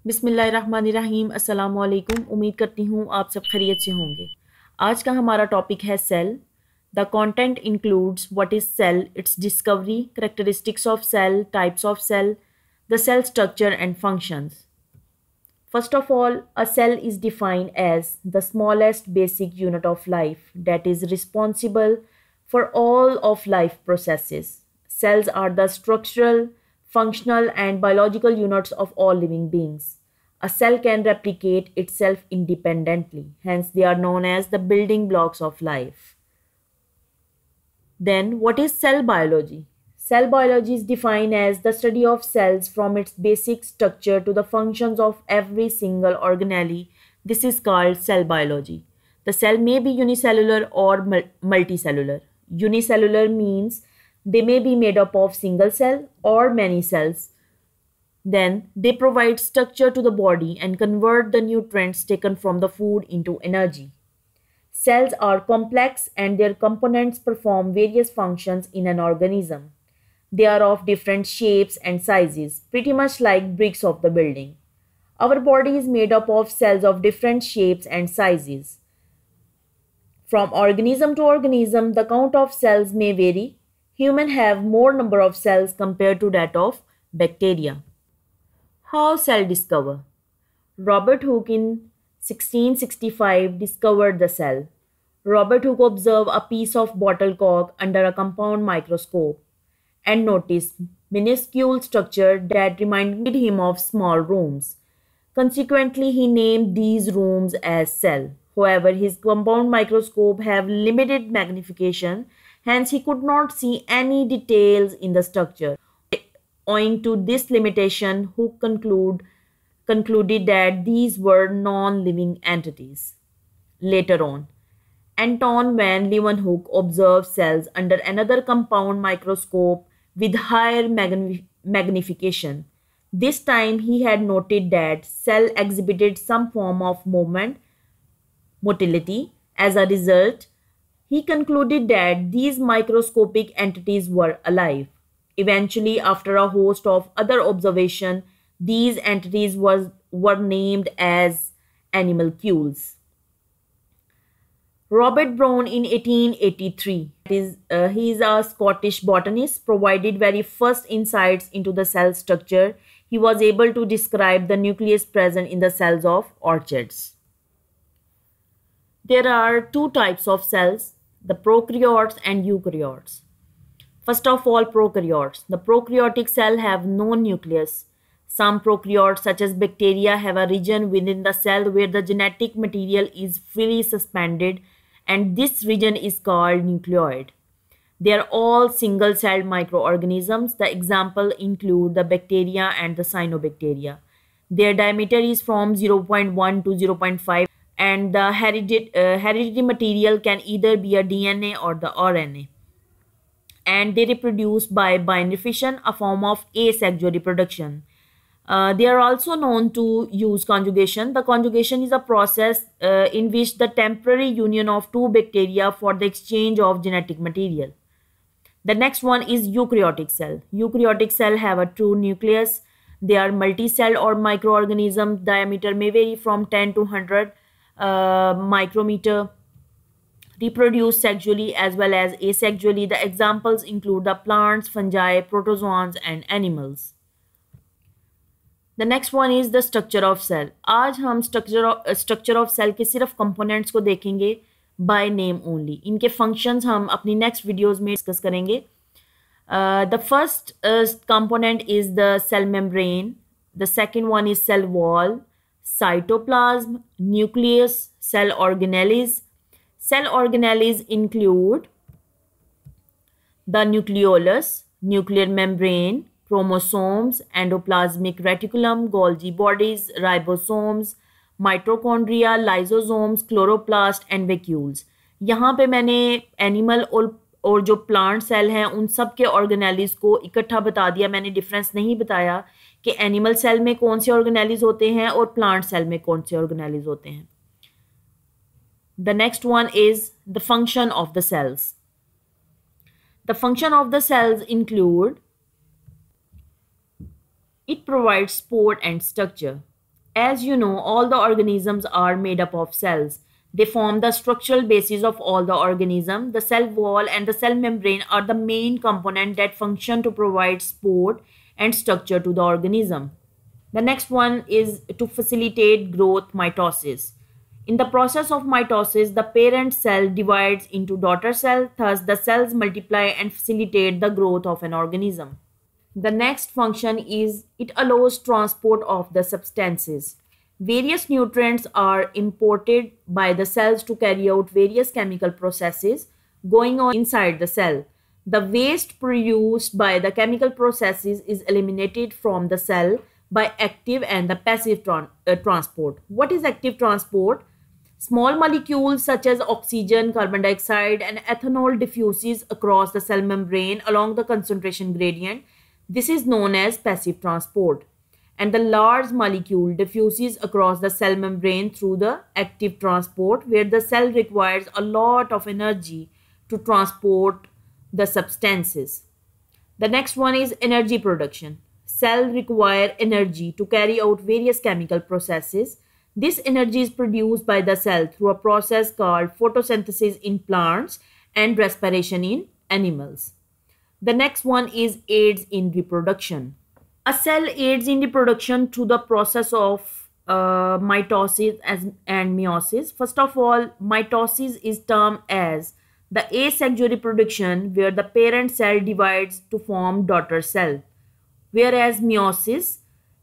बिस्मिल्लाहिर्रहमानिर्रहीम अस्सलाम वालेकुम। उम्मीद करती हूँ आप सब खैरियत से होंगे। आज का हमारा टॉपिक है cell. The content includes what is cell, its discovery, characteristics of cell, types of cell, the cell structure and functions. First of all, a cell is defined as the smallest basic unit of life that is responsible for all of life processes. Cells are the structural, functional, and biological units of all living beings. A cell can replicate itself independently, hence, they are known as the building blocks of life. Then, what is cell biology? Cell biology is defined as the study of cells from its basic structure to the functions of every single organelle. This is called cell biology. The cell may be unicellular or multicellular. Unicellular means they may be made up of single cell or many cells. Then they provide structure to the body and convert the nutrients taken from the food into energy. Cells are complex and their components perform various functions in an organism. They are of different shapes and sizes, pretty much like bricks of the building. Our body is made up of cells of different shapes and sizes. From organism to organism, the count of cells may vary. Humans have more number of cells compared to that of bacteria. How cell discover? Robert Hooke in 1665 discovered the cell. Robert Hooke observed a piece of bottle cork under a compound microscope and noticed minuscule structure that reminded him of small rooms. Consequently, he named these rooms as cell. However, his compound microscope have limited magnification, hence he could not see any details in the structure. Owing to this limitation, Hooke concluded that these were non-living entities. Later on, Anton van Leeuwenhoek observed cells under another compound microscope with higher magnification. This time he had noted that cell exhibited some form of movement, motility. As a result, he concluded that these microscopic entities were alive. Eventually, after a host of other observations, these entities were named as animalcules. Robert Brown in 1883, he is a Scottish botanist, provided very first insights into the cell structure. He was able to describe the nucleus present in the cells of orchids. There are two types of cells, the prokaryotes and eukaryotes. First of all, prokaryotes. The prokaryotic cell have no nucleus. Some prokaryotes, such as bacteria, have a region within the cell where the genetic material is freely suspended, and this region is called nucleoid. They are all single-celled microorganisms. The examples include the bacteria and the cyanobacteria. Their diameter is from 0.1 to 0.5, and the hereditary material can either be a DNA or the RNA. And they reproduce by binary fission, a form of asexual reproduction. They are also known to use conjugation. The conjugation is a process in which the temporary union of two bacteria for the exchange of genetic material. The next one is eukaryotic cell. Eukaryotic cell have a true nucleus. They are multi-celled or microorganisms. Diameter may vary from 10 to 100 micrometer. Reproduce sexually as well as asexually. The examples include the plants, fungi, protozoans, and animals. The next one is the structure of cell. आज हम structure of cell के सिर्फ components को देखेंगे by name only. इनके functions हम अपनी next videos में discuss करेंगे. The first component is the cell membrane. The second one is cell wall, cytoplasm, nucleus, cell organelles. Cell organelles include the nucleolus, nuclear membrane, chromosomes, endoplasmic reticulum, Golgi bodies, ribosomes, mitochondria, lysosomes, chloroplast and vacuoles. यहाँ पे मैंने animal और जो plant cell हैं उन सब के organelles को इकट्ठा बता दिया. मैंने डिफरेंस नहीं बताया कि एनिमल सेल में कौन से ऑर्गेनेलिस होते हैं और प्लांट सेल में कौन से ऑर्गेनेलिस होते हैं. The next one is the function of the cells. The function of the cells include it provides support and structure. As you know, all the organisms are made up of cells. They form the structural basis of all the organism. The cell wall and the cell membrane are the main component that function to provide support and structure to the organism. The next one is to facilitate growth, mitosis. In the process of mitosis, the parent cell divides into daughter cell, thus the cells multiply and facilitate the growth of an organism. The next function is it allows transport of the substances. Various nutrients are imported by the cells to carry out various chemical processes going on inside the cell. The waste produced by the chemical processes is eliminated from the cell by active and the passive transport. What is active transport? Small molecules such as oxygen, carbon dioxide, and ethanol diffuses across the cell membrane along the concentration gradient. This is known as passive transport. And the large molecule diffuses across the cell membrane through the active transport, where the cell requires a lot of energy to transport the substances. The next one is energy production. Cells require energy to carry out various chemical processes. This energy is produced by the cell through a process called photosynthesis in plants and respiration in animals. The next one is aids in reproduction. A cell aids in reproduction through the process of mitosis and meiosis. First of all, mitosis is termed as the asexual reproduction, where the parent cell divides to form daughter cell, whereas meiosis,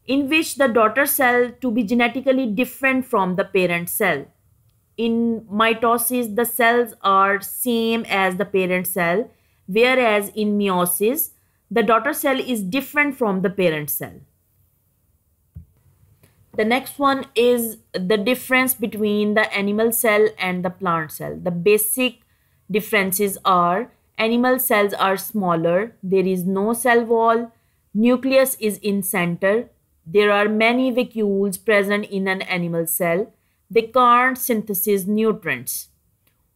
in which the daughter cell to be genetically different from the parent cell. In mitosis, the cells are same as the parent cell, whereas in meiosis, the daughter cell is different from the parent cell. The next one is the difference between the animal cell and the plant cell. The basic differences are animal cells are smaller, there is no cell wall, nucleus is in center, there are many vacuoles present in an animal cell, they can't synthesize nutrients.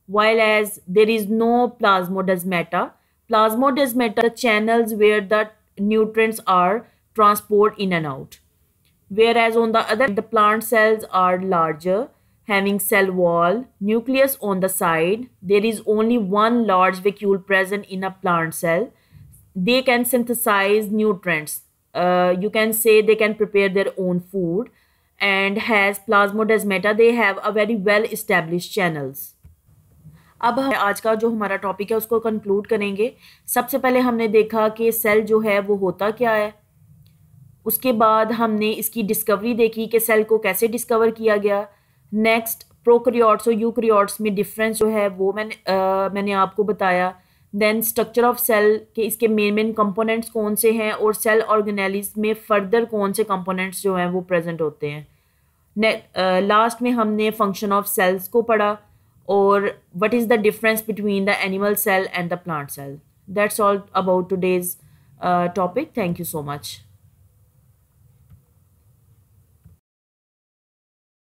While as there is no plasmodesmata. Plasmodesmata are the channels where the nutrients are transported in and out. Whereas on the other, the plant cells are larger, having cell wall, nucleus on the side. There is only one large vacuole present in a plant cell. They can synthesize nutrients. You can say they can prepare their own food, and has plasmodesmata, they have a very well established channels. अब हम आज का जो हमारा topic है उसको conclude करेंगे। सबसे पहले हमने देखा कि सेल जो है वो होता क्या है, उसके बाद हमने इसकी डिस्कवरी देखी कि सेल को कैसे डिस्कवर किया गया। नेक्स्ट प्रोकैरियोट्स और यूकैरियोट्स में डिफरेंस जो है वो मैंने आपको बताया। देन स्ट्रक्चर ऑफ सेल के इसके मेन कंपोनेंट्स कौन से हैं और सेल ऑर्गेनेलिस में फर्दर कौन से कंपोनेंट्स जो हैं वो प्रेजेंट होते हैं। लास्ट में हमने फंक्शन ऑफ सेल्स को पढ़ा और what is the difference between the animal cell and the plant cell. That's all about today's topic. Thank you so much.